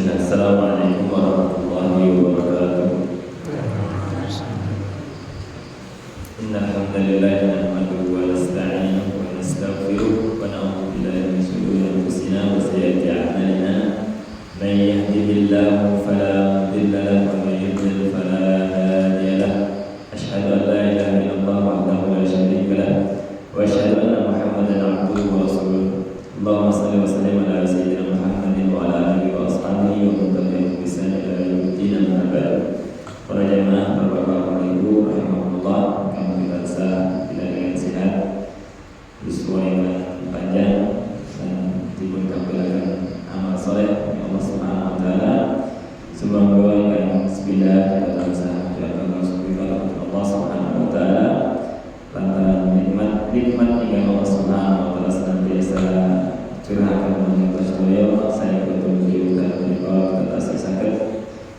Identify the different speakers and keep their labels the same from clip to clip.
Speaker 1: Bismillah. Assalamualaikum warahmatullahi wabarakatuh. Innal hamdalillah nahmaduhu wa nasta'inuhu wa nastaghfiruh wa na'udzu billahi min shururi anfusina wa sayyiati a'malina. Man yahdihillahu fala mudilla lahu wa man yudlil fala hadiya lahu. Asyhadu an la ilaha illallah wahdahu la syarika lahu wa asyhadu anna Muhammadan 'abduhu wa rasuluh. Allahumma shalli wa sallim ala sayyidina Muhammadin wa ala alihi wa ashabihi wa man tabi'ahum bi ihsan ila yaumil amma ba'd. Para jemaah, para bapak, ibu rahimahullah, kami kita tidak dengan sehat, usia yang panjang dan diberi kebaikan amal soleh oleh Allah Subhanahu wa taala. Semoga yang sebidah dan usaha dan Allah Subhanahu wa taala lantaran nikmat yang Allah Subhanahu wa taala senantiasa curahkan kepada kita. Saya betul-betul kita kasih sakit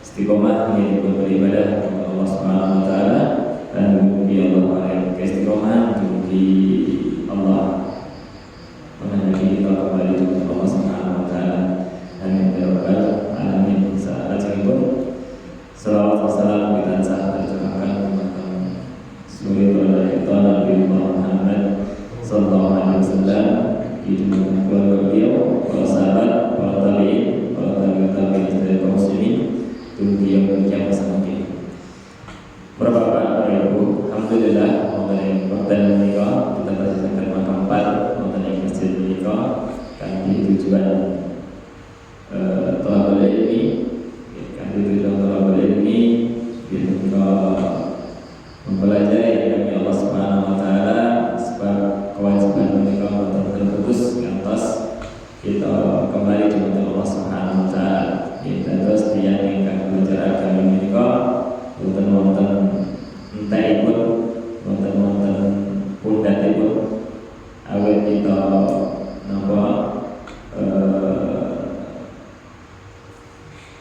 Speaker 1: istiqomah menjadi beribadah kepada Allah Subhanahu wa taala dan memuji Allah pada istiqomah memuji Allah menghadapi kita kembali kepada Allah Subhanahu wa taala. Amin ya rabbal alamin. Saat pun salawat wa salam kita tercurahkan kepada seluruh kita Nabi Muhammad sallallahu alaihi wasallam, hidupnya keluarga beliau, para sahabat, para tabi'in, para tabi'in dari kaum muslimin, tunggu yang berjamaah sama kita. Para bapak, para ibu, alhamdulillah mengenai waktu menikah kita tersisahkan makam 4 mengenai masjid menikah kan di tujuan thalabul ilmi, kan di tujuan thalabul ilmi kita mempelajari agama Allah Subhanahu wa taala sebab kewajiban menikah terputus lantas kita kembali kepada Allah Subhanahu wa taala. Kita terus diyakinkan belajar agama menikah wonten entekipun wonten pundhatipun awet kita napa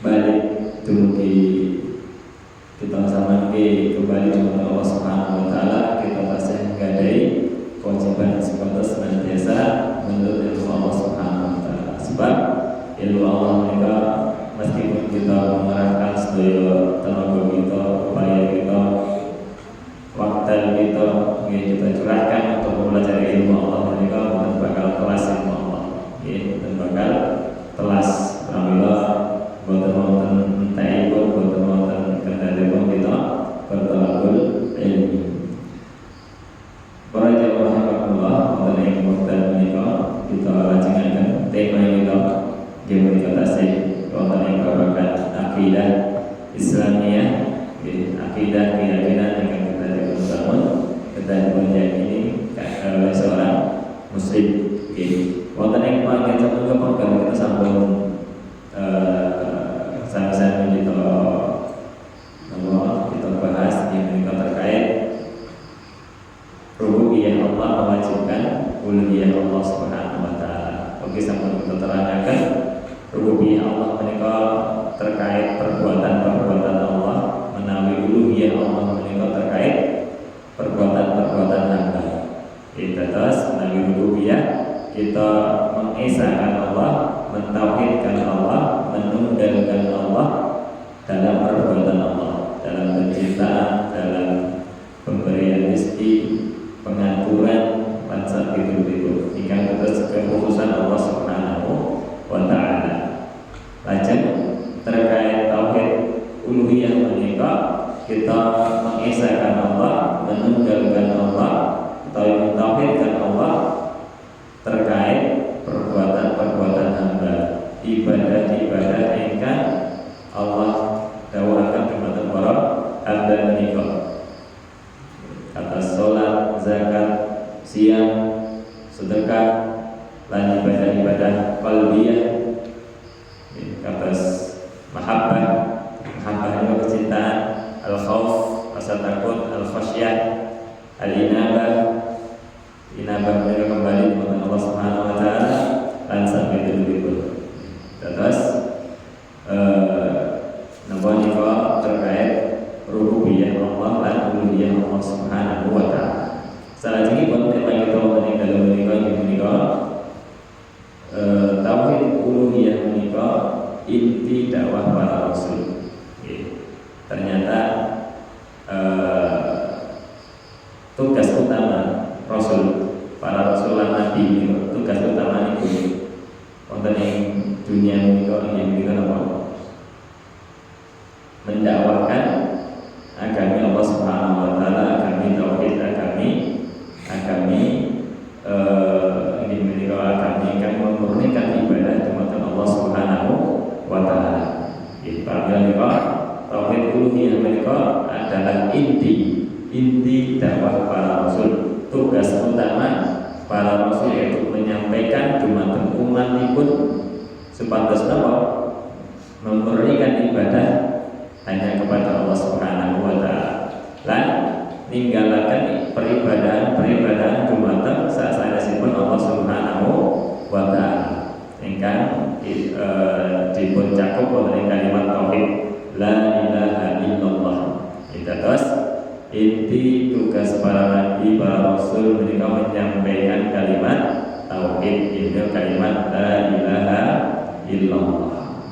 Speaker 1: balik dumugi kita samangke kembali kepada Allah Subhanahu wa taala. Kita tasih nggadai kewajiban sebatas senantiasa menurut ilmu Allah Subhanahu wa taala. Sebab ilmu Allah mereka meskipun kita mengerahkan sedaya tenaga kita, upaya kita, waktu kita curahkan untuk mempelajari ilmu Allah mereka dan bakal kelas ilmu Allah, dan bakal kelas pramila boten entekipun boten kendalipun kita bertalabul ilmi. Para jemaah rahimahullah, wonten ing wekdal menika kita lajengaken tema kita game kita tasih wonten ing babagan akidah Islamiyah, akidah keyakinan yang kita dibangun kita meyakini oleh seorang muslim. Wonten ing panggilan menapa kita sampun sama-sama kita bahas yang menika terkait rububiyah Allah mewajibkan uluhiyah Allah Subhanahu wa taala. Oke, sampun kita terangkan rububiyah Allah menika terkait perbuatan-perbuatan Allah, menawi uluhiyah Allah menika terkait perbuatan-perbuatan hamba. Kita terus menawi rububiyah kita mengesahkan Allah, mentauhidkan Allah, menunggalkan Allah dalam perbuatan Allah, dalam penciptaan, dalam pemberian rezeki, pengaturan, mansab itu ingkang terus kekhususan Allah Subhanahu wa taala. Lajeng terkait tauhid uluhiyah menika kita mengesahkan Allah, menunggalkan Allah atau mentauhidkan Allah terkait perbuatan-perbuatan hamba, ibadah-ibadah ingkang Allah dawuhaken dumateng para hamba menika. Kata salat, zakat, siam, sedekah, lan ibadah-ibadah qalbiyah. Kata mahabbah itu kecintaan, al-khauf rasa takut, al-khasyah, al-inabah mereka kembali kepada Allah Subhanahu wa taala, lan sampai dulu. Kata inti dakwah para rasul. Ternyata tugas utama rasul, para rasul lan nabi ini, tugas utama itu wonten ing dunia ini apa? Mendakwahkan agami Allah Subhanahu wa taala, agami tauhid, agami ini menika agami yang memurnikan ibadah kepada Allah Subhanahu wa taala. Menika tauhid uluhiyah menika adalah inti dakwah para rasul. Tugas utama para rasul yaitu menyampaikan dumateng umatipun supados napa? Memurnikan ibadah hanya kepada Allah Subhanahu wa taala. Lan ninggalaken peribadahan dumateng sasanesipun Allah Subhanahu wa taala. Ingkang dipun cakup oleh kalimat tauhid la ilaha illallah. Terus inti tugas para nabi, para rasul mereka menyampaikan kalimat tauhid, yaitu kalimat la ilaha illallah.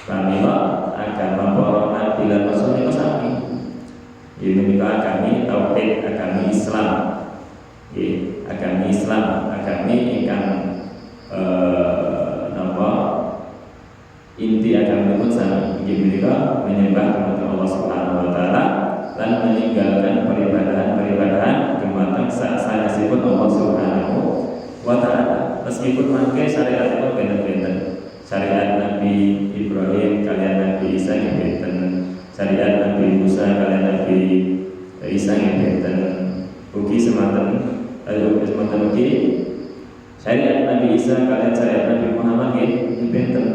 Speaker 1: Pramila agama para nabi lan rasul niku sami. Ini menika agami tauhid, agami Islam. Agami Islam, agami ingkang inti agama pun sama. Inggih menika menyembah kepada Allah Subhanahu wa taala dan meninggalkan peribadahan dumateng sanesipun Allah Subhanahu wa taala. Meskipun mangke syariatipun benten-benten. Syariat Nabi Ibrahim kalian Nabi Isa benten. Syariat Nabi Musa kalian Nabi Isa benten. Ugi semanten ugi syariat Nabi Isa kalian syariat Nabi Muhammad benten.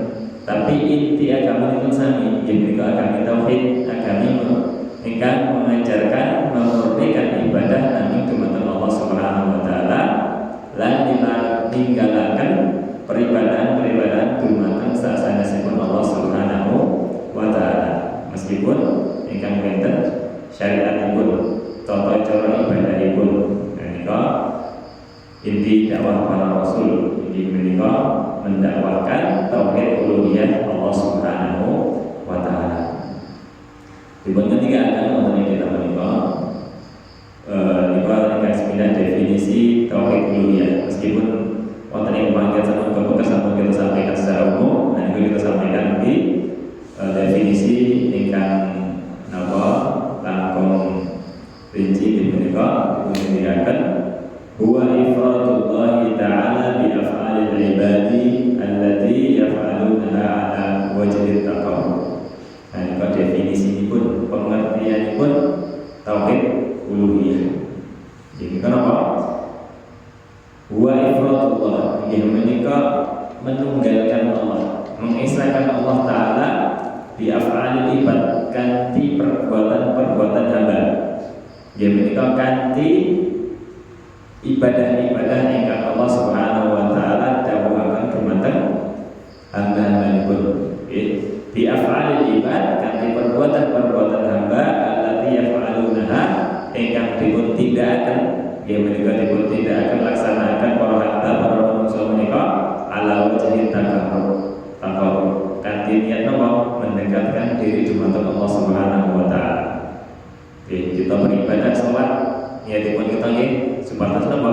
Speaker 1: Tapi inti agama itu sami, yaitu agama tauhid, agama ingkang mengajarkan memurnikan ibadah nabi dumateng Allah Subhanahu wa taala lan ninggalaken peribadahan dumateng sanesipun Allah Subhanahu wa taala. Meskipun ingkang benten syariatipun, tata cara ibadahipun, menika inti dakwah para rasul. Ini menika mendakwahkan tauhid uluhiyah Allah Subhanahu wa taala. Dipun ketiga akan wonten kita menika niku definisi tauhid uluhiyah. Meskipun wonten ing pangkat sampun kita sampaikan secara umum, dan itu kita sampaikan di definisi ingkang napa langkung rinci di menika dipun huwa ifradullah ta'ala bi af'alil ibadi allati yaf'alunaha ala wajhi taqarrub. Nah, ini definisi pun pengertian pun tauhid uluhiyah. Jadi kenapa? Huwa ifradullah, yang menika menunggalkan Allah, mengesahkan Allah taala bi af'alil ibad, kanthi perbuatan hamba. Yang menika kanthi ibadah-ibadah ingkang Allah Subhanahu wa taala dawuhaken dumateng hamba-hambanipun. Bi af'alil ibad, kanthi perbuatan hamba allati yaf'alunaha ingkang dipun tindakaken, ya menika dipun tindakaken laksanaken para hamba para manungsa menika ala wajhi taqarrub kanthi niat napa mendekatkan diri dumateng Allah Subhanahu wa taala. Kita beribadah salat niatipun kita nggih supados napa?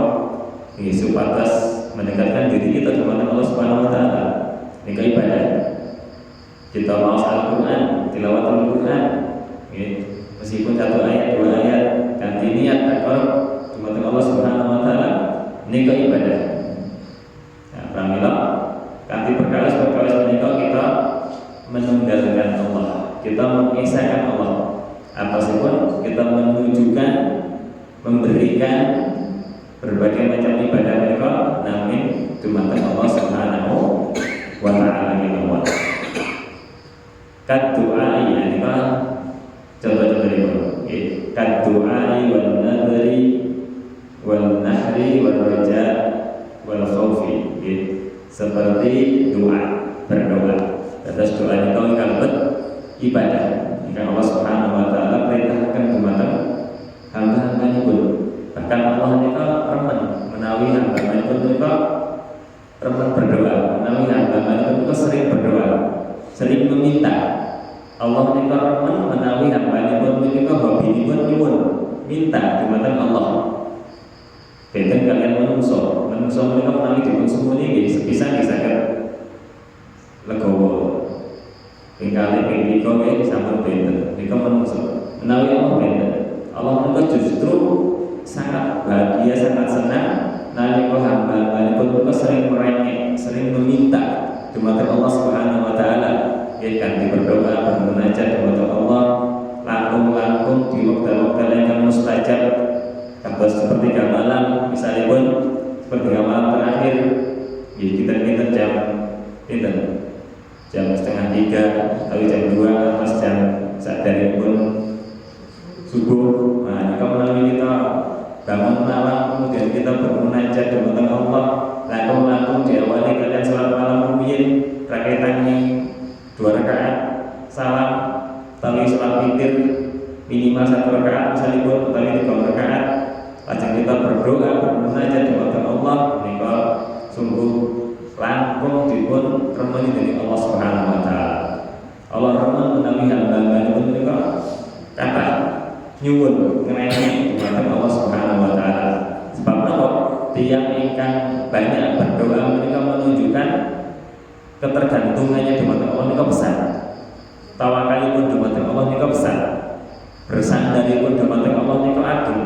Speaker 1: Nggih supados mendekatkan diri kita kepada Allah Subhanahu wa taala. Nika ibadah. Kita maos Al-Qur'an, tilawatul Qur'an. Nggih, meskipun satu ayat, dua ayat kanthi niat taqarrub kepada Allah Subhanahu wa taala, nika ibadah. Nah, pramila kanthi perkawis menika kita menunggalkan Allah, kita mengisahkan Allah. Apapun kita menunjukkan, memberikan berbagai macam ibadah mereka namun dumateng Allah Subhanahu wa taala gitu. Kad-du'a ini kan contoh-contoh itu. Kad-du'a wal nadri wal nahri wal raja wal khaufi. Seperti doa, berdoa. Terus doa itu kalebet ibadah. Jika Allah Subhanahu wa taala perintahkan dumateng hamba-hambanipun. Bahkan Allah nika remen menawi hamba-hambanipun nika remen berdoa, menawi hamba-hambanipun nika sering berdoa. Allah menika remen menawi hambanipun menika hobinipun nyuwun minta dumateng Allah. Benten kalian menungso menika menawi dipun sumuni nggih sepisan nggih saged legowo. Ping kalih ping 3 nggih sampun benten. Nika menungso menawi Allah benten. Allah menika justru sangat bahagia, sangat senang nalika hamba-hambanipun menika sering merengek, sering meminta dumateng Allah Subhanahu wa taala. Nggih kanthi berdoa, bermunajat dumateng Allah langkung-langkung di wekdal-wekdal ingkang mustajab. Kados sepertiga malam misalipun sepertiga malam terakhir ya kita jam pinten jam 2:30 atau jam 2 pas jam sadaripun subuh. Nah, jika menawi kita bangun malam kemudian kita bermunajat dumateng Allah langkung-langkung diawali kalian salat malam rumiyin rakaitannya 2 rakaat salam utawi salat witir minimal 1 rakaat misalipun utawi 3 rakaat. Lajeng kita berdoa bermunajat dumateng Allah menika sungguh langkung dipun remeni dening Allah Subhanahu wa taala. Allah remen menawi hamba-hambanipun menika kathah nyuwun ngerengi dumateng Allah Subhanahu wa taala. Sebab napa? Tiyang ingkang banyak berdoa menika menunjukkan ketergantungannya dumateng Allah menika besar. Tawakalipun dumateng Allah menika besar. Bersandaripun dumateng Allah menika agung.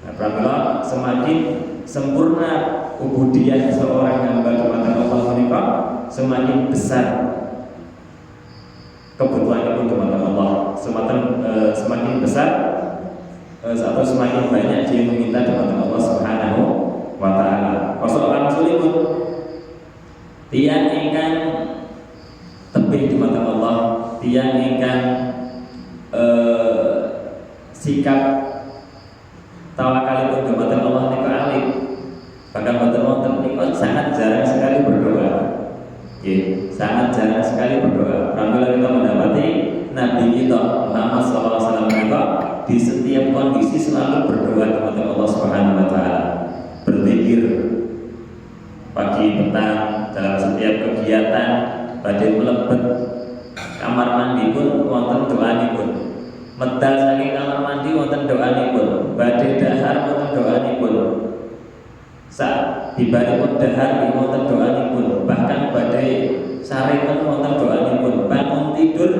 Speaker 1: Apabila semakin sempurna ubudiyah seorang hamba dumateng Allah menika, semakin besar kebutuhan itu dumateng Allah, semakin besar atau semakin banyak dia meminta dumateng Allah Subhanahu wa taala. Persoalan sulipun tiyang ingkang tebih dumateng Allah, tiyang ingkang sikap tawakalipun dumateng Allah nika alim. Bahkan boten wonten nika sangat jarang sekali berdoa. Nggih, sangat jarang sekali berdoa. Pramila kita mendapati Nabi kita Muhammad SAW nika di setiap kondisi selalu berdoa dumateng Allah Subhanahu wa taala. Berzikir pagi petang dalam setiap kegiatan, badhe mlebet kamar mandi pun wonten doanipun. Medal saking kamar mandi wonten doanipun, badhe dahar wonten doanipun. Saat tibaripun dahar wonten doanipun, bahkan badhe sarepen wonten doanipun, bangun tidur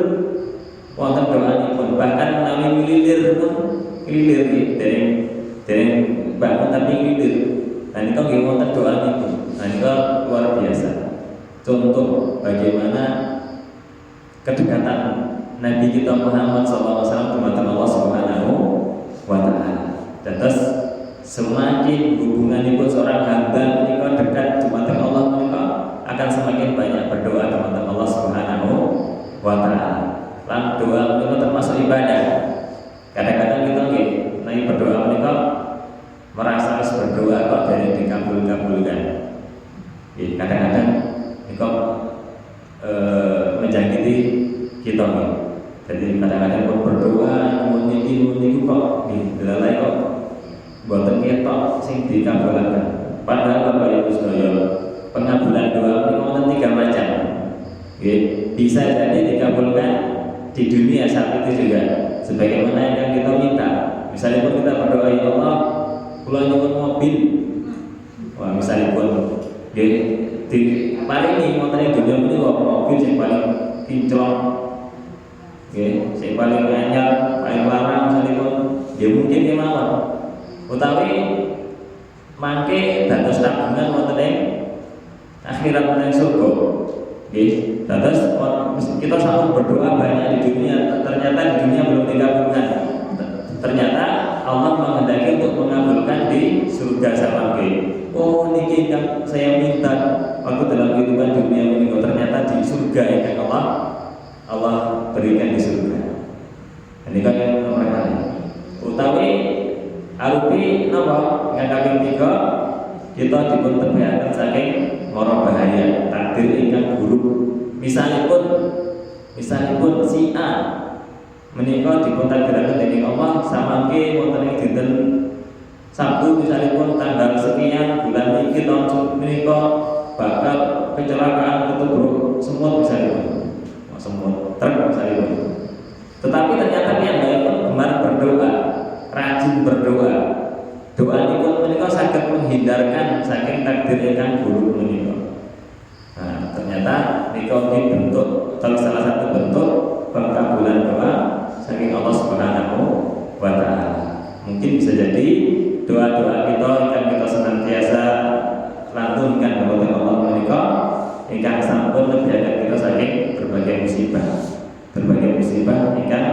Speaker 1: wonten doanipun, bahkan menawi ngililir pun ngililir dereng bangun tapi ngililir. Nah niku nggih wonten doanipun. Nah niku luar biasa. Contoh bagaimana kedekatan Nabi kita Muhammad SAW dumateng Allah Subhanahu wa taala. Dados semakin hubunganipun seorang hamba menika dekat dumateng Allah menika akan semakin banyak berdoa dumateng Allah Subhanahu wa taala. Lan doa menika termasuk ibadah. Kadang-kadang kita nggih nek berdoa menika merasa harus berdoa kok dari dikabul-kabulkan. Kadang-kadang niku menjangkiti kita nih. Jadi kadang-kadang pun berdoa muni kok dilalai kok mboten ketok sing dikabulaken. Padahal Bapak Ibu sedaya pengabulan doa niku wonten 3 macam. Nggih, bisa jadi dikabulkan di dunia saat itu juga sebagaimana yang kita minta. Misalnya pun kita berdoa ya Allah, kula nyuwun mobil. Wah, misalnya pun nggih di paling wonten dunia ini mobil sing paling kinclong. Nggih, sing paling anyar, paling larang misalipun ya mungkin kemawon. Utawi mangke dados tabungan wonten ing akhirat ing surga. Nggih, dados kita sampun berdoa banyak di dunia, ternyata di dunia belum dikabulkan. Ternyata Allah menghendaki untuk mengabulkan di surga samangke. Oh niki yang saya minta waktu dalam kehidupan dunia ini, ternyata di surga yang Allah berikan di surga. Ini kan yang nomor kali. Utawi arupi napa ingkang 3 kita dipun tebahaken saking mara bahaya takdir ingkang buruk. Misalipun si A menika dipun takdiraken dening Allah samangke wonten ing dinten Sabtu misalipun tanggal sekian bulan iki tahun menika bakal kecelakaan ketubruk semut misalipun. semut truk misalnya. Tetapi ternyata piyambakipun pun gemar berdoa, rajin berdoa. Doa pun menika saged menghindarkan saking takdir ingkang buruk menika. Nah, ternyata menika bentuk atau salah satu bentuk pengkabulan doa saking Allah Subhanahu wa taala. Mungkin bisa jadi doa-doa kita yang kita senantiasa lantunkan kepada Allah menika ingkang sampun nebihaken kita saking berbagai musibah ingkang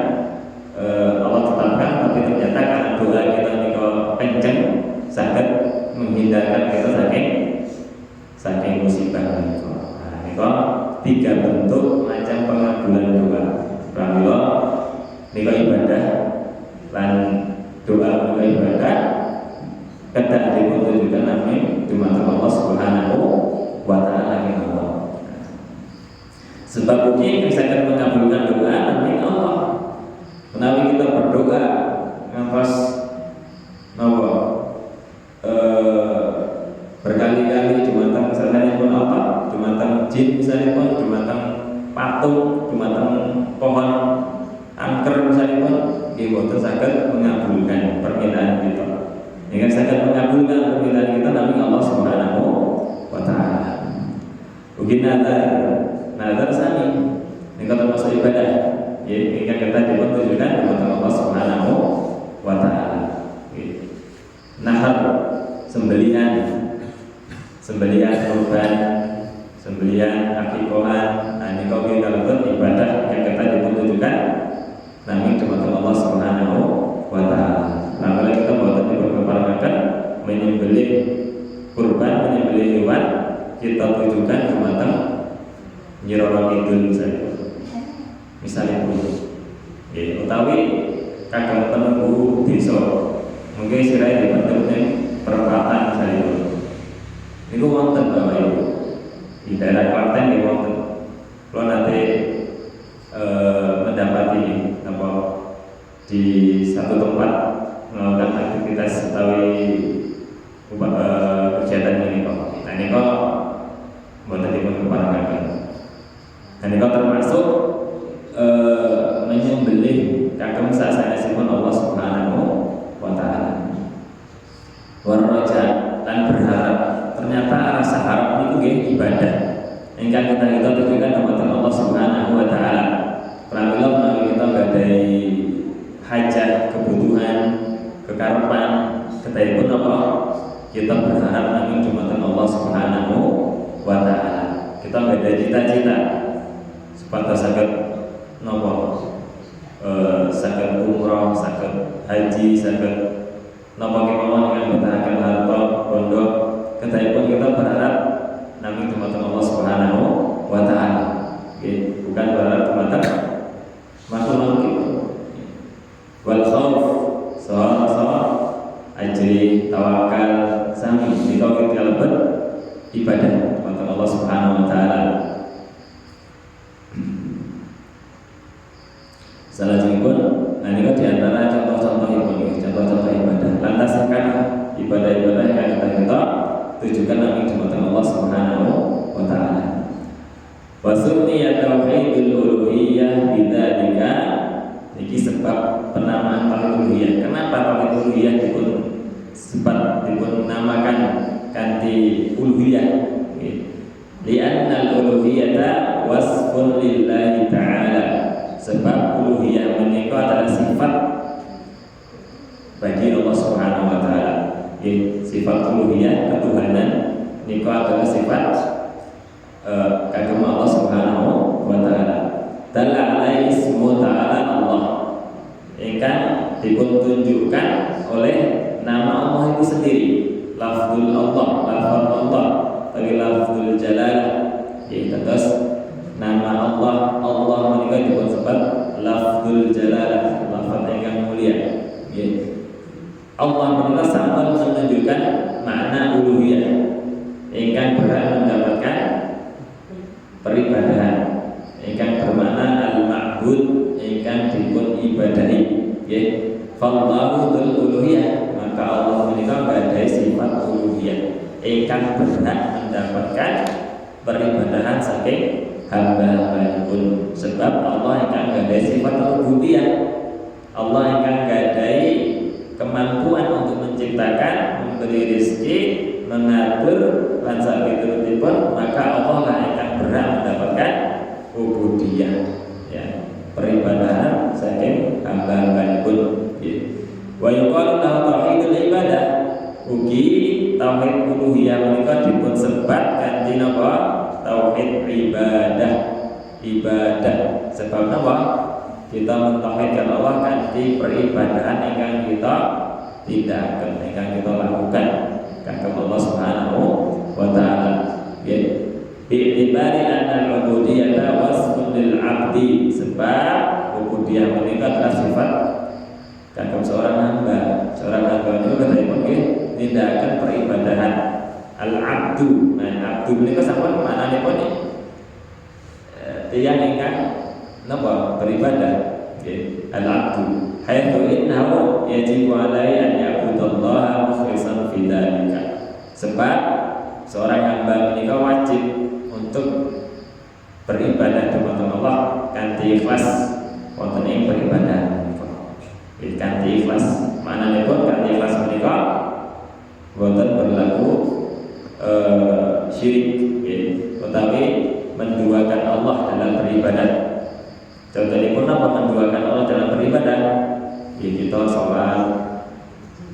Speaker 1: Allah tetapkan, tapi ternyata karena doa kita menika kenceng saged menghindarkan kita saking musibah menika. Nah, menika 3 bentuk macam pengabulan doa. Pramila nika ibadah lan doa menika ibadah kedah dipuntujukan nami dumateng Allah Subhanahu wa taala Allah. Sebab ugi yang saged mengabulkan doa nami Allah. Menawi kita berdoa ngantos napa berkali-kali dumateng misalnya apa? Dumateng jin misalnya pun, dumateng patung, dumateng pohon angker misalnya pun, nggih boten saged mengabulkan permintaan kita. Yang saged mengabulkan permintaan kita namanya Allah Subhanahu wa taala. Ugi nazar sami nika termasuk ibadah. Ya, ingkang kita dipuntujukan kepada Allah Subhanahu wa taala. Nahar sembelihan kurban, sembelihan akikohan, nika kalebet ibadah yang kita dipuntujukan nami kepada Allah Subhanahu wa taala. Nah, kalau kita boten diperkeparakan menyembelih kurban, menyembelih hewan, kita tujukan kepada Nyi Roro Kidul misalnya pun, utawi kakang penunggu desa, mungkin sirai di perempatan misalnya pun. Itu wonten Bapak Ibu di daerah Klaten di wonten. Kalau nanti mendapati apa di satu tempat melakukan aktivitas utawi kegiatan ini kok. Nah ini kok buatan dipun keparakan. Dan ini kok termasuk menyembelih kagem sasanesipun Allah Subhanahu wa taala. Warraja dan berharap, ternyata rasa harap niku nggih ibadah. Ingkang kita tujukan kepada Allah Subhanahu wa taala. Pramila menawi kita gadai hajat, kebutuhan, kekarepan, kedahipun apa? Kita berharap nami dumateng Allah Subhanahu wa taala. Kita gadai cita-cita supaya saged napa saged umrah, saged haji, saged napa kemawon ingkang betahaken harta bondo, kedahipun kita berharap nami dumateng Allah Subhanahu wa taala. Nggih, bukan berharap dumateng makhluk itu. Wal khauf sa ajri tawakal sami nika kalebet ibadah dumateng Allah Subhanahu wa taala. Salajengipun, nah ini diantara contoh-contoh ibadah. Lantas kan ibadah-ibadah yang kita tujukan nami dumateng Allah Subhanahu wa taala. Wa sunniyat tauhidul uluhiyah bidzalika niki sebab penamaan tauhid uluhiyah. Kenapa tauhid uluhiyah sempat dipun namakan kanthi uluhiyah? Li'anna al-uluhiyata wasfun lillahi ta'ala. Sebab uluhiyah menika adalah sifat bagi Allah Subhanahu wa taala. Sifat uluhiyah ketuhanan niku adalah sifat kagem Allah Subhanahu wa taala. Dalla alaihi ismu ta'ala Allah. Ingkang dipuntunjukkan oleh nama Allah itu sendiri. Lafzul Allah, lafaz Allah, bagi lafzul jalalah. Terus nama Allah menika dipun sebat lafzul jalalah, lafaz ingkang mulia. Allah menika sampun menunjukkan makna uluhiyah ingkang berhak mendapatkan peribadahan, ingkang bermakna al-ma'bud, ingkang dipun ibadahi. Nggih, fallahu dzul uluhiyah, maka Allah menika badai sifat uluhiyah ingkang berhak mendapatkan peribadahan saking hamba-hambanipun. Sebab Allah ingkang gadai sifat rububiyah. Allah ingkang gadai kemampuan untuk menciptakan, memberi rezeki, mengatur lan sakiturutipun, maka Allah lah ingkang berhak mendapatkan ubudiyah, ya, peribadahan saking hamba-hambanipun. Wa yuqalu lahu tauhidul ibadah. Ugi tauhid uluhiyah menika dipun sebat kanthi napa? Tauhid ibadah. Sebab napa? Kita mentauhidkan Allah kanthi peribadahan ingkang kita tindakaken, ingkang kita lakukan kagem Allah Subhanahu wa taala. Bi'tibari anna al-ubudiyyata wasfun lil 'abdi, sebab ubudiyah menika adalah sifat kagem seorang hamba. Seorang hamba itu katanya tindakan peribadahan al-'abdu. Nah, abdu menika sampun maknane pun tiyang ingkang napa beribadah, al-'abdu haitsu innahu yajibu alaihi an ya'budallaha mukhlishan fi dzalika. Sebab seorang hamba menika wajib untuk beribadah kepada Allah kanthi ikhlas wonten ing peribadahan menika. Kanthi ikhlas maknane pun kanthi ikhlas menika boten berlaku syirik, tetapi menduakan Allah dalam beribadah. Contohnya pun apa menduakan Allah dalam beribadah? Kita sholat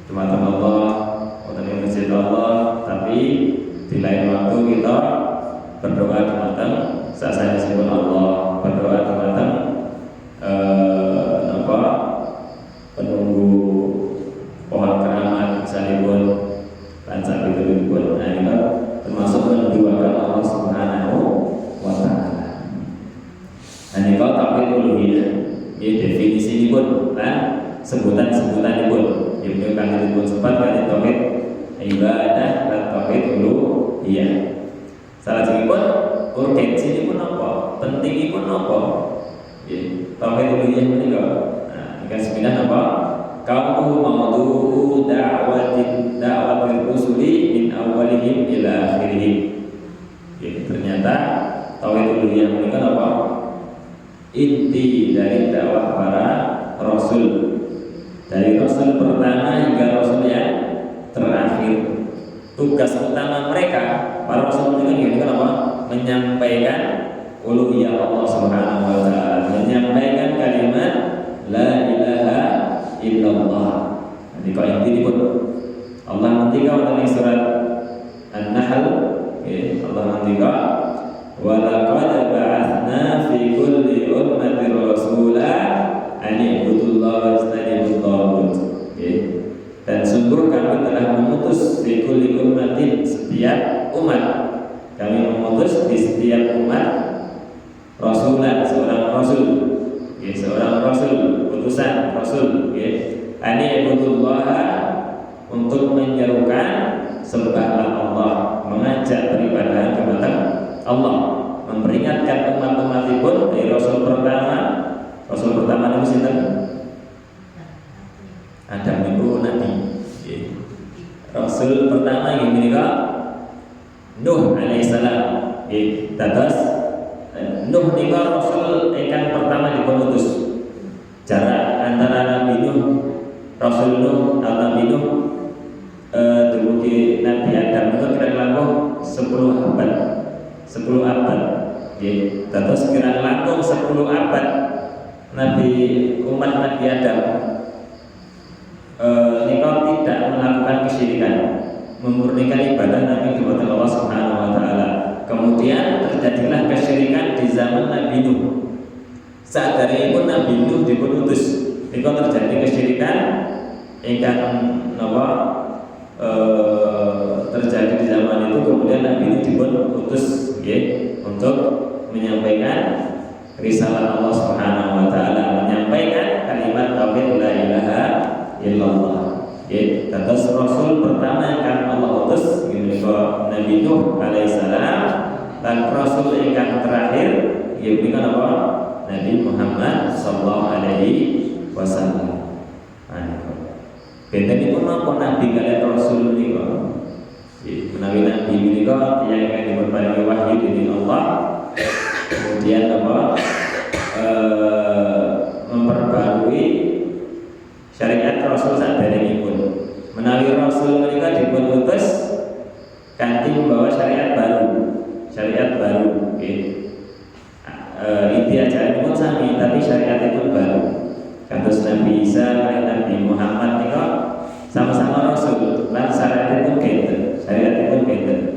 Speaker 1: teman-teman Allah, wonten masjid Allah, tapi di lain waktu kita berdoa teman-teman sasanesipun Allah, berdoa teman-teman penunggu pohon keramat misalipun lan sakitipun. Nah, ini termasuk menduakan Allah Subhanahu wa taala. Nah, ini kalau tauhid uluhiyah, ya definisi pun lan sebutan-sebutanipun. Yang kami disebut sempat kan tauhid ibadah dan tauhid uluhiyah. Salah satu urgensi pun apa? Penting pun apa? Ya, tauhid uluhiyah menika. Nah, ini sembilan apa? Kamu mawdu'u da'watir rusuli min awalihim ila akhirihim. Jadi ternyata tauhid uluhiyah menika apa? Inti dari dakwah para rasul. Dari rasul pertama hingga rasul yang terakhir. Tugas utama mereka para rasul ini apa? Menyampaikan uluhiyah Allah Subhanahu wa taala, menyampaikan kalimat la ilaha illallah. Jadi kalau ini pun Allah nanti kau dalam surat An-Nahl, Allah nanti kau walaqad ba'athna fi kulli ummatin rasula an i'budullaha wajtanibut taghut. Dan sungguh kami telah memutus fi kulli ummatin, setiap umat kami memutus di setiap umat rasulan, seorang rasul, seorang rasul, utusan rasul, ani ibudullaha, untuk menyerukan sembahlah Allah, mengajak beribadah kepada Allah, memperingatkan umat-umatipun dari rasul pertama itu sinten? Adam itu nabi. Rasul pertama yang menika Nuh alaihissalam. Terus Nuh nika rasul ingkang pertama diputus. Jarak antara Nabi Nuh, Rasul Nuh atau Nabi Nuh dumugi Nabi Adam itu kira-kira 10 abad. 10 abad. Terus kira langkung 10 abad umat Nabi Adam nikah tidak melakukan kesyirikan, memurnikan ibadah Nabi kepada Allah Subhanahu wa taala. Kemudian terjadilah kesyirikan di zaman Nabi Nuh. Saat dari itu Nabi Nuh diputus, nikah terjadi kesyirikan ingkang terjadi di zaman itu. Kemudian Nabi Nuh diputus untuk menyampaikan risalah Allah Subhanahu wa taala, menyampaikan kalimat tauhid la ilaha illallah. Terus rasul pertama yang Allah utus menika Nabi Nuh alaihissalam, dan rasul yang terakhir menika apa? Nabi Muhammad sallallahu alaihi wasallam. Benten pun apa nabi kalian rasul menika? Menawi nabi menika yang diparingi wahyu dening Allah, kemudian apa memperbarui syariat Rasul saderengipun. Menawi Rasul menika dipun utus kanthi membawa syariat baru. Okay. Inti ajaranipun sami tapi syariatipun baru. Kados Nabi Isa lan Nabi Muhammad nika sama-sama Rasul lan syariatipun beda.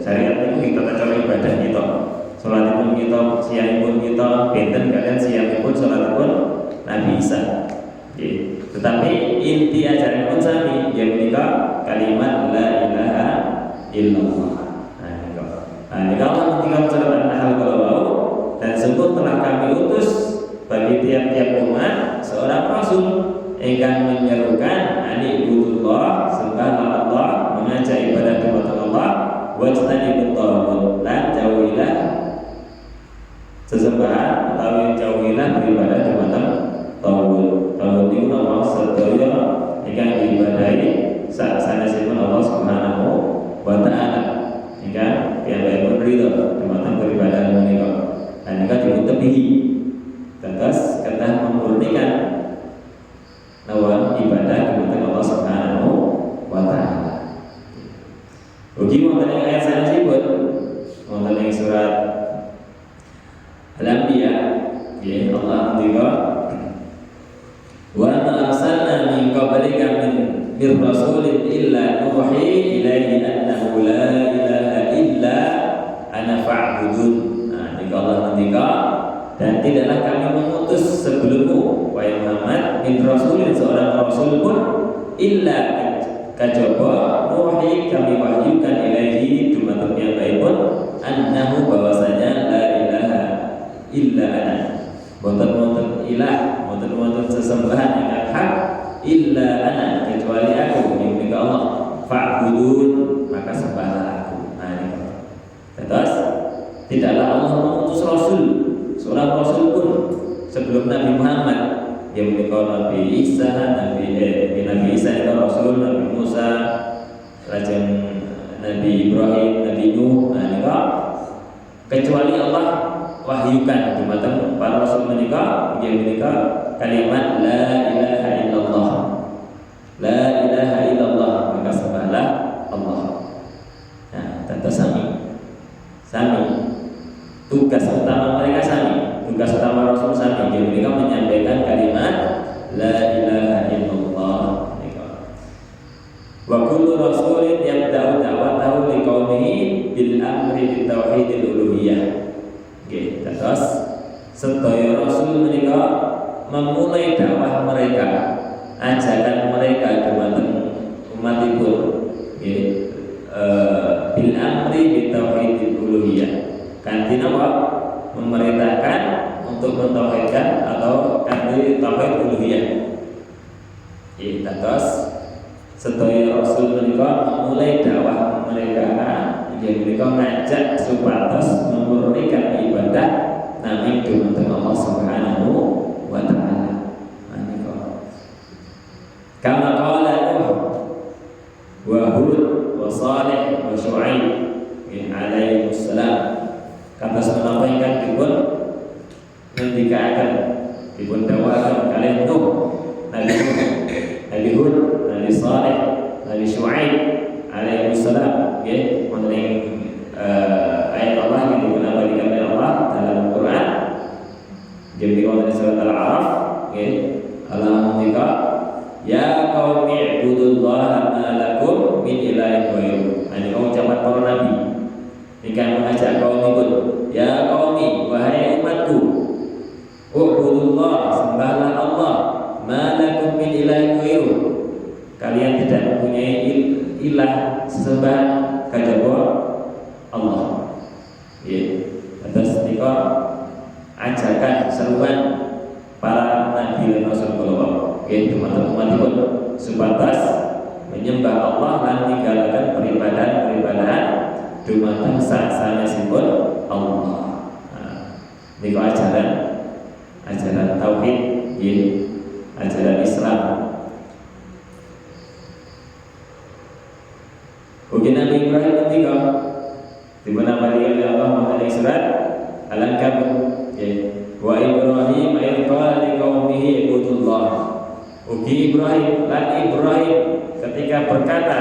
Speaker 1: Syariatipun kita cara ibadah kita. Salatipun kita, siangipun kita, benten kalian siangipun salatipun Nabi Isa. Okay. Tetapi inti ajaran pun sami, yang menika kalimat la ilaha illallah. Nah, Allah ketika surat An-Nahl kalau dan sungguh telah kami utus bagi tiap-tiap umat seorang rasul ingkang menyerukan anibudullah, sembahlah Allah, mengajak ibadah kepada Allah, wajtanibut taghut, dan jauhilah sesembahan atau jauhilah beribadah kepada taghut. Taghut itu nama sedaya ingkang diibadahi sanesipun Allah Subhanahu wa taala. Ingkang piyambakipun ridho dumateng peribadahan menika. Lan nika dipun tebihi tegas kedah memurnikan nawan ibadah dumateng Allah Subhanahu wa taala. Ugi wonten ing ayat sanesipun wonten ing surat Al-Anbiya, ya Allah ngendika wa ma arsalna min qablika min rasulin illa nuhi ilaihi annahu la ilaha illa ana fa'budun. Nah, nika Allah ngendika dan tidaklah kami mengutus sebelummu wahai Muhammad min rasulin seorang rasul pun illa kajaba nuhi kami wahyukan ilaihi dumateng piyambakipun annahu bahwasanya la ilaha illa ana, boten ilah, boten sesembahan yang hak illa ana kecuali aku, yang milik Allah. Fa'budun, maka sembahlah aku. Nah, ini terus tidaklah Allah mengutus rasul seorang rasul pun sebelum Nabi Muhammad, yang milik Nabi Isa, Nabi Isa itu rasul, Nabi Musa, lajeng Nabi Ibrahim, Nabi Nuh. Nah, ini kecuali Allah wahyukan dumateng para rasul menika yang menika kalimat la ilaha illallah. La ilaha illallah, maka sembahlah Allah. Nah, tentu sami. Tugas utama mereka sami. Tugas utama rasul sami. Yang menika menyampaikan kalimat la ilaha illallah. Wa kullu rasulin yabda'u da'watahu liqaumihi bil amri bit tauhidil uluhiyah. Oke, terus sedaya rasul menika memulai dakwah mereka, ajakan mereka dumateng umatipun, bil amri bit tauhidil uluhiyah. Kanthi napa? Memerintahkan untuk mentauhidkan atau kanthi tauhid uluhiyah. Terus sedaya rasul menika memulai dakwah mereka, yang mereka ngajak supados memurnikan ibadah nami dumateng Allah Subhanahu wa taala. Kama qala Nuh wa Hud wa Shalih wa Syu'aib alaihi wassalam, kata menapa ingkang dipun ngendikaken dipun dawuhaken kalih Nuh, Nabi Hud, Nabi Shalih, Nabi Syu'aib alaihi wassalam, nggih wonten ing ayat Allah yang diberikan oleh Allah dalam Al-Quran. Jadi wonten surat Al-A'raf, nggih Allah ngendika ya qaumi ibudullaha ma lakum min ilahin ghairuh. Ini ucapan para nabi ingkang mengajak kaumipun, ya qaumi, wahai umatku, ubudullah, sembahlah Allah, ma lakum min ilahin ghairuh, kalian tidak mempunyai ilah sesembahan kajaba Allah. Atas nika ajakan seruan para nabi dan rasul Allah, dumateng umatipun supados menyembah Allah lan ninggalaken peribadahan dumateng sanesipun Allah. Nika ajaran tauhid, ajaran Islam. Ugi Nabi Ibrahim ketika di mana beliau Allah mengenai surat Al-Ankabut, Ugi Ibrahim lan Ibrahim ketika berkata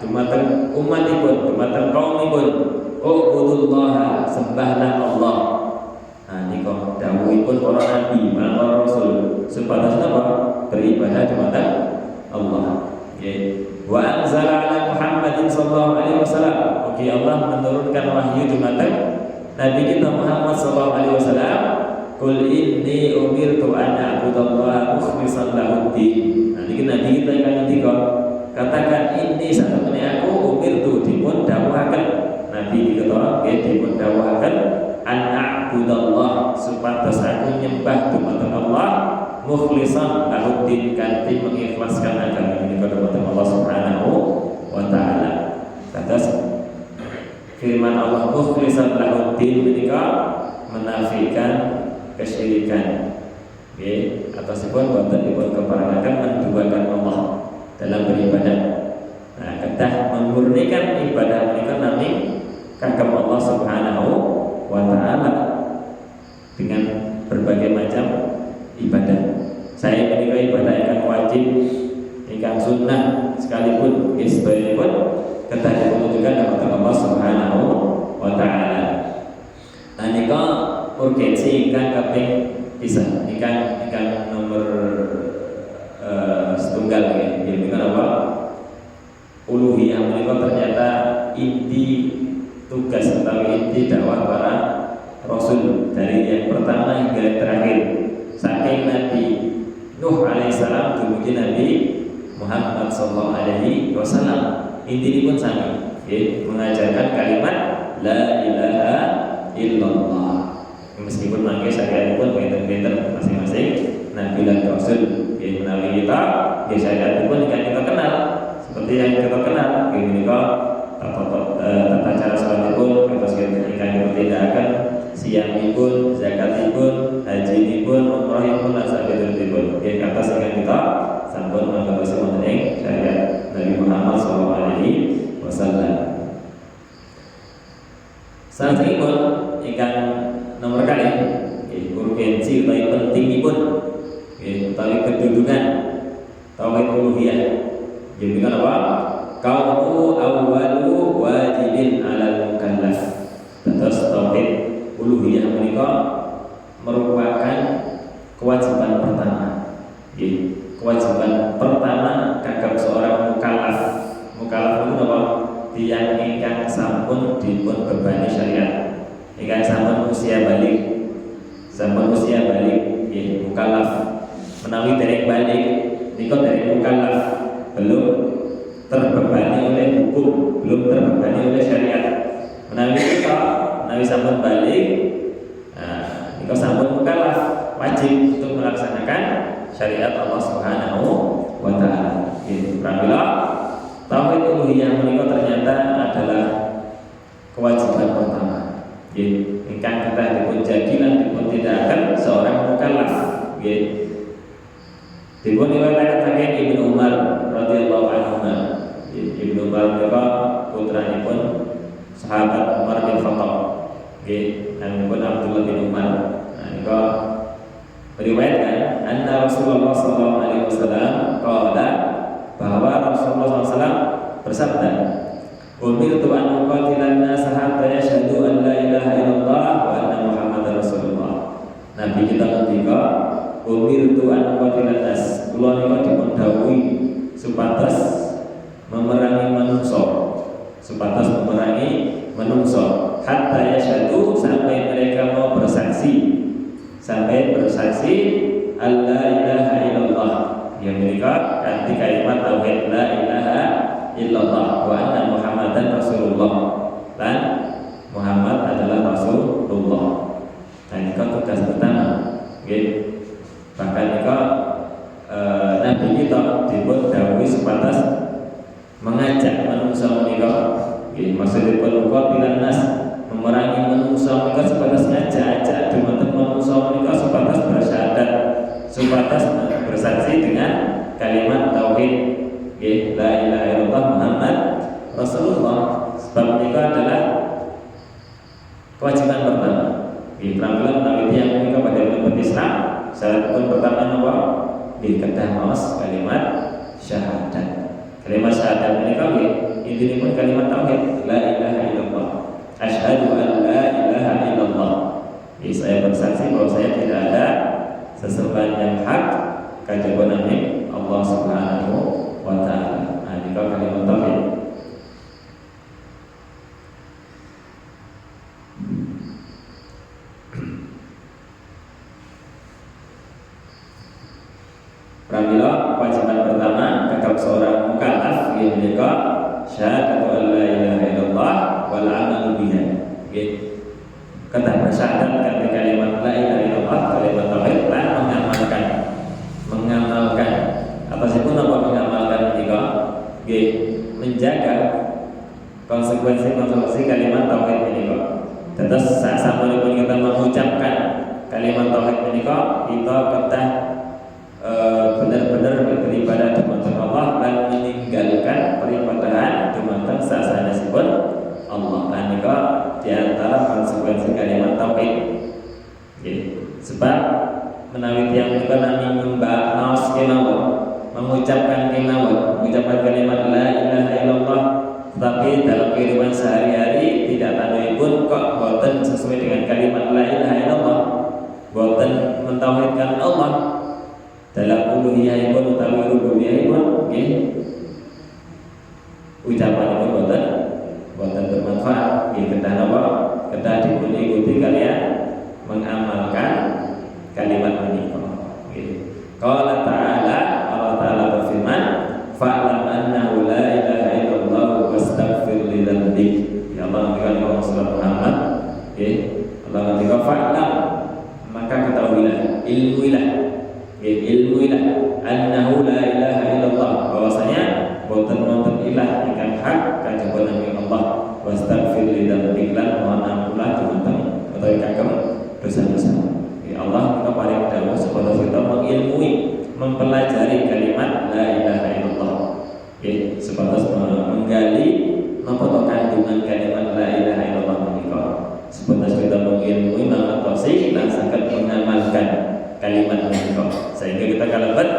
Speaker 1: dumateng umatipun, dumateng kaumipun, ubudullaha, sembahlah Allah. Nah niku dawuhipun para nabi, para rasul, supados napa? Beribadah dumateng Allah. Nggih. Wa anzala ala Muhammadin sallallahu alaihi wasallam. Ugi Allah menurunkan wahyu dumateng Nabi kita Muhammad sallallahu alaihi wasallam. Qul inni umirtu an a'budallaha mukhlishan lahud-din. Nah niki Nabi kita ingkang ngendika, katakan ini satemene aku umirtu dipun dawuhaken. Nabi kita nggih dipun dawuhaken an a'budallah, supados aku nyembah dumateng Allah mukhlishan lahud-din, kanthi mengikhlaskan agama menika dumateng Allah Subhanahu wa taala. Kados firman Allah mukhlishan lahud-din menika menafikan kesyirikan. Nggih, atasipun boten dipun keparanaken menduakan Allah dalam beribadah. Nah, kedah memurnikan ibadah menika nami kagem Allah Subhanahu wa taala dengan berbagai macam ibadah. Saya menika ibadah ingkang wajib, ingkang sunnah sekalipun nggih sedayanipun kedah dipuntujukan kepada Allah Subhanahu wa taala. Nah nika urgensi ingkang kaping pisan, ingkang nomor setunggal ya. Ini kan apa? Uluhiyah menika ternyata inti tugas atau inti dakwah para rasul dari yang pertama hingga yang terakhir. Saking Nabi Nuh alaihissalam dumugi Nabi Muhammad sallallahu alaihi wasallam. Intinipun sami, mengajarkan kalimat la ilaha illallah. Meskipun mangke syariatipun benten-benten masing-masing nabi lan rasul, ya menawi kita ya syariatipun yang kita kenal seperti yang kita kenal menika tata cara salatipun terus ingkang ditindakaken siyamipun, zakatipun, hajinipun, umrahipun lan sakderipun. Ya kata ingkang kita sampun mangertos wonten ing syariat Nabi Muhammad sallallahu alaihi wasallam. Satripun ingkang nomor kali urgensi utawi pentingipun utawi kedudukan tauhid uluhiyah. Jadi kan apa? Kaumu awwalu wajibin 'alal mukallaf. Terus tauhid uluhiyah menika merupakan kewajiban pertama. Kewajiban pertama kagem seorang mukallaf. Mukallaf itu apa? Tiyang ingkang sampun dipun bebani syariat. Ingkang sampun usia balik, ya mukallaf. Menawi dereng balik, niku dereng mukallaf, belum terbebani oleh hukum, belum terbebani oleh syariat. Menawi sampun balik, niku sampun mukallaf, wajib untuk melaksanakan syariat Allah Subhanahu wa taala. Pramila tauhid uluhiyah menika ternyata adalah kewajiban pertama. Ingkang kita dipun jagi lan dipun tindakaken seorang mukallaf. Dipun riwayataken Ibnu Umar radhiyallahu anhu. Ibnu Umar menika putranipun sahabat Umar bin Khattab. Namipun Abdullah bin Umar. Nika meriwayatkan anna Rasulullah sallallahu alaihi wasallam qala, bahwa Rasulullah SAW bersabda, umirtu an uqatilan nasa hatta yashhadu an la ilaha illallah wa anna Muhammadar Rasulullah. Nabi kita ketika umirtu an uqatilan nas, kula nika dipun dawuhi supados memerangi manungsa hatta yashhadu, sampai mereka mau bersaksi, alla ilaha illallah, yang mereka ganti kalimat tauhid la ilaha illallah wa anna Muhammadan Rasulullah, dan Muhammad adalah Rasulullah. Dan ini tugas pertama. Bahkan ini Nabi kita dipun dawuhi sebatas mengajak manusia menika. Maksudnya peluka nas, memerangi manusia menika sebatas ngajak dumateng manusia menika sebatas bersyahadat, sebatas bersaksi dengan kalimat tauhid la ilaha illallah Muhammad Rasulullah. Sebab ini adalah kewajiban pertama. Pramila menawi tiyang menika pada umat Islam, syarat pertama napa? di kedah maos kalimat syahadat. Kalimat syahadat menika nggih intinipun kalimat tauhid la ilaha illallah. Asyhadu an la ilaha illallah. Jadi saya bersaksi bahwa saya tidak ada sesembahan yang hak kajaba nami Allah Subhanahu wa taala. Nah, ini kalimat tauhid. Pramila kewajiban pertama kakak seorang mukallaf yang menika syahadatu an la ilaha illallah wal amalu biha. Nggih. Kata bersyahadat kata kalimat la ilaha illallah kalimat tauhid lan mengamalkan apa sih pun apa mengamalkan menika nggih menjaga konsekuensi kalimat tauhid menika. Terus sasampunipun kita mengucapkan kalimat tauhid menika kita kedah benar-benar beribadah dumateng Allah dan meninggalkan peribadahan dumateng sasanesipun Allah. Menika di antara konsekuensi kalimat tauhid. Sebab menawi tiyang menika nami maos kemawon, mengucapkan kalimat la ilaha illallah, tapi dalam kehidupan sehari-hari tidak tandukipun kok boten sesuai dengan kalimat la ilaha illallah, boten mentauhidkan Allah dalam uluhiyahipun utawi rububiyahipun, nggih ucapanipun boten bermanfaat. Nggih kedah napa? Kedah dipun ikuti kalian mengamalkan kalimat menika. Nggih. Qala ta'ala, Allah Ta'ala berfirman, fa'lam annahu la ilaha illallah wastaghfir li dzambik. Ya Allah ngendika surat Muhammad, nggih. Allah ngendika fa'lam, maka ketahuilah, ilmuilah annahu la ilaha illallah, bahwasanya boten wonten ilah ingkang hak kajaba nami Allah, wastaghfir li dzambik lan mohon ampun dumateng utawi kagem dosa-dosa. Ya Allah kita paring dawuh supaya kita mengilmui, mempelajari kalimat la ilaha illallah. Nggih, sebatas menggali napa kandungan kalimat la ilaha illallah menika. Sebatas kita mengilmui mangertosi lan saged mengamalkan kalimat menika. Sehingga kita kalebet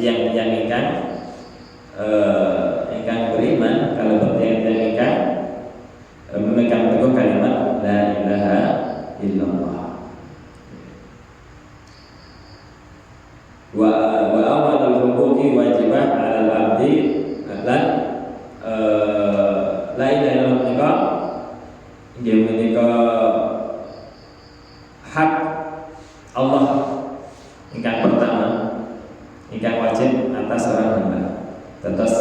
Speaker 1: yang ingkang beriman, kalebet yang ingkang memegang teguh kalimat la ilaha illallah. Wa awalul huquqi wajibah 'alal 'abdi lan la ilaha illallah menika inggih menika hak Allah ingkang pertama ingkang wajib atas seorang hamba. Terus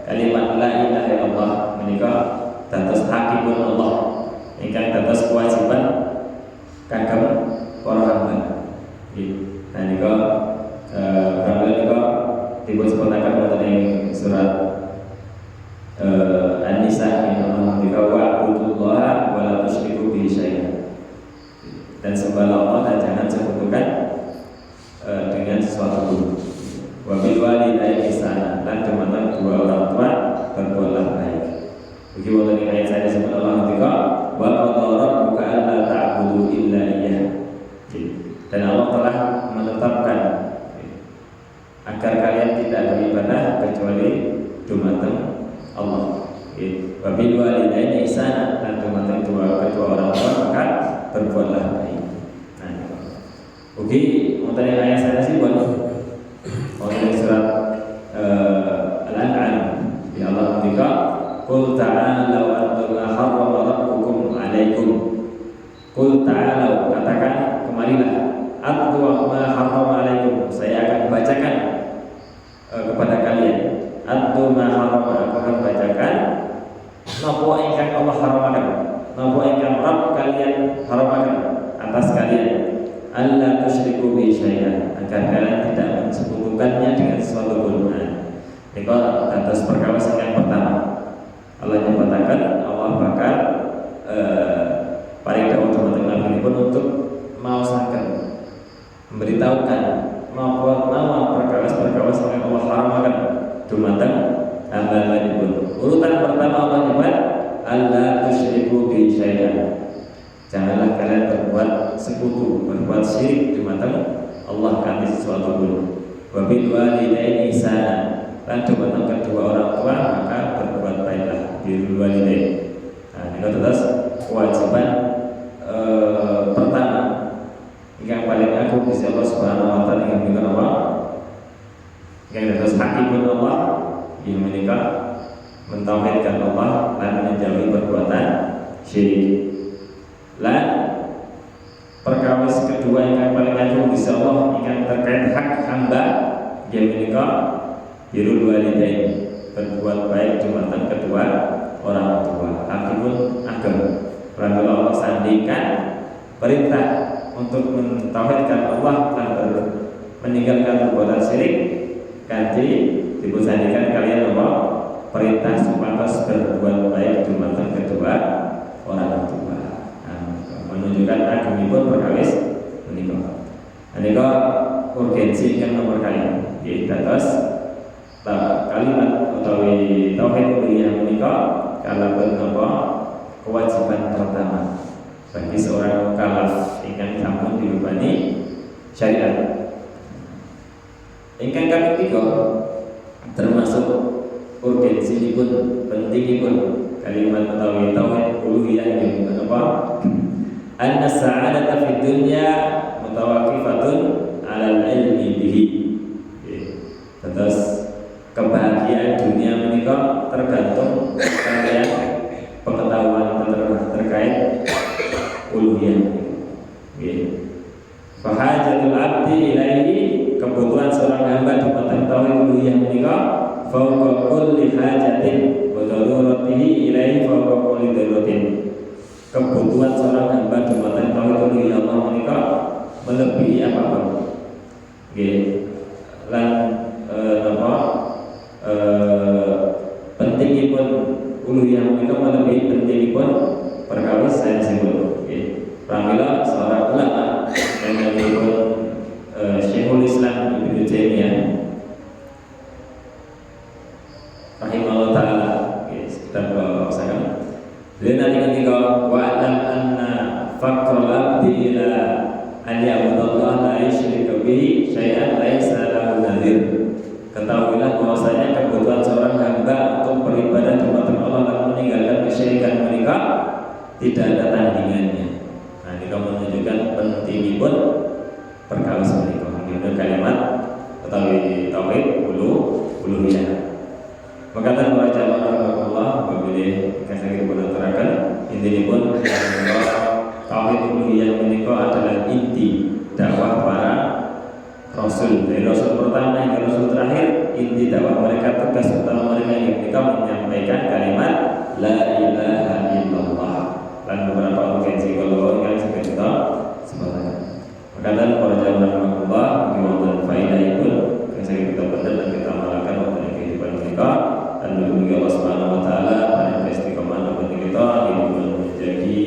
Speaker 1: kalimat la ilaha illallah menika dados hakipun Allah ingkang dados kewajiban kagem para hamba. Nggih. Nah nika nika dipun sebutaken wonten ing surat An-Nisa nika wa'budullaha wa la tusyriku bihi syai'an. Dan sembahlah Allah dan jangan sekutukan dengan sesuatu pun. Wa bil walidayni ihsana, dan dumateng dua orang tua berbuatlah baik. Bagi wonten ing ayat saya sebut Allah ketika wa qadara rabbuka alla ta'budu illa iyyah. Dan Allah telah menetapkan agar kalian tidak beribadah kecuali dumateng Allah. Wa bil walidayni ihsana, dan dumateng kedua orang tua maka berbuatlah baik. Nah, oke, wonten ing ayat saya sih buat wonten surat Al-An'am. Ya Allah ketika qul ta'alu atlu harrama rabbukum 'alaikum. Qul ta'alu, katakan kemarilah, atlu ma harrama 'alaikum, saya akan bacakan kepada kalian. Atlu ma harrama, aku akan bacakan napa ingkang Allah haramaken, napa ingkang Rabb kalian haramaken atas kalian. Allah tusyriku bi syai'an, agar kalian tidak mensekutukannya dengan sesuatu pun. Nika atas perkawis yang pertama. Allah nyebutaken Allah bakal paring dawuh dumateng Nabi pun untuk maosaken, memberitahukan mawon perkawis yang Allah haramaken dumateng hamba-hamba pun. Urutan pertama Allah nyebut Allah tusyriku bi syai'an. Janganlah kalian berbuat sekutu, berbuat syirik dumateng Allah kanthi sesuatu pun. Wa bil walidaini ihsana, lan dumateng kedua orang tua maka berbuat baiklah. Bil walidain. Nah, ini terus kewajiban pertama yang paling agung di Allah Subhanahu wa taala yang diberikan Allah. Yang terus hakikun Allah yang menikah mentauhidkan Allah dan menjauhi perbuatan syirik. Lan perkawis kedua yang paling agung di Allah yang terkait hak hamba yang menikah birrul walidain, berbuat baik dumateng kedua orang tua. Hakikun ageng. Kalau Allah sandingkan perintah untuk mentauhidkan Allah dan meninggalkan perbuatan syirik, kanthi dipusandikan kalian apa? Perintah supados berbuat baik dumateng kedua orang tua. Menunjukkan agungipun perkawis menika. Menika urgensi yang nomor kali yaitu dados kalimat utawi tauhid uluhiyah menika kalaben napa kewajiban pertama bagi seorang mukallaf ingkang sampun dirubani syariat. Ingkang kaping 3 termasuk urgensinipun, pentingipun kalimat utawi tauhid uluhiyah inggih apa? Anna sa'adata fid dunya mutawaqqifatun 'alal ilmi bihi. Terus kebahagiaan dunia menika tergantung kalian pengetahuan terkait uluhiyah. Nggih. Fahajatul 'abdi ilaihi, kebutuhan seorang hamba dumateng tauhid uluhiyah menika fawqa kulli hajatin wa daruratihi ilaihi fawqa kulli daruratin. Kebutuhan seorang hamba dumateng tauhid uluhiyah Allah menika melebihi apapun. Nggih. Lan pentingipun uluhiyah menika melebihi pentingipun perkawis sanesipun. Nggih. Pramila seorang ulama yang menyebut Syekhul Islam Ibnu Taimiyah rahimahullah taala, sekitar bahwasannya beliau nanti ketika wa'lam anna faqral abdi ila an ya'budallah la yusyrika bihi syai'an laisa lahu nadhir. Ketahuilah bahwasanya kebutuhan seorang hamba untuk beribadah kepada Allah dan meninggalkan kesyirikan mereka tidak ada tandingannya. Nah, ini menunjukkan pentingipun perkawis menika. Ini kalimat utawi tauhid uluhiyah. Maka para jamaah Allah apabila kasih pun aturaken intinipun tauhid uluhiyah menika adalah inti dakwah para rasul. Dari rasul pertama hingga rasul terakhir, inti dakwah mereka, tugas utama mereka yang mereka menyampaikan kalimat la ilaha illallah. Dan beberapa urgensi kalau yang sudah kita sebutkan. Maka para jamaah Allah diwakil faidahipun yang saya kita benar dan kita amalkan waktu kehidupan mereka. Dan mudah-mudahan Allah Subhanahu wa taala pada istiqomah dalam kita hidup menjadi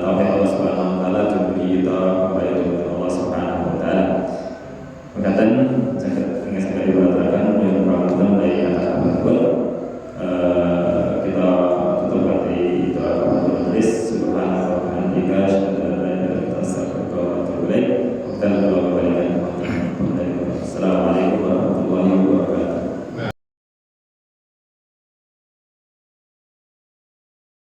Speaker 1: tauhid Allah Subhanahu wa taala diberi kita kepada Allah Subhanahu wa taala. Makatan saya ingin sekali berkatakan yang pertama dari kata apapun kita tutup dari doa majelis subhanahu wa ta'ala.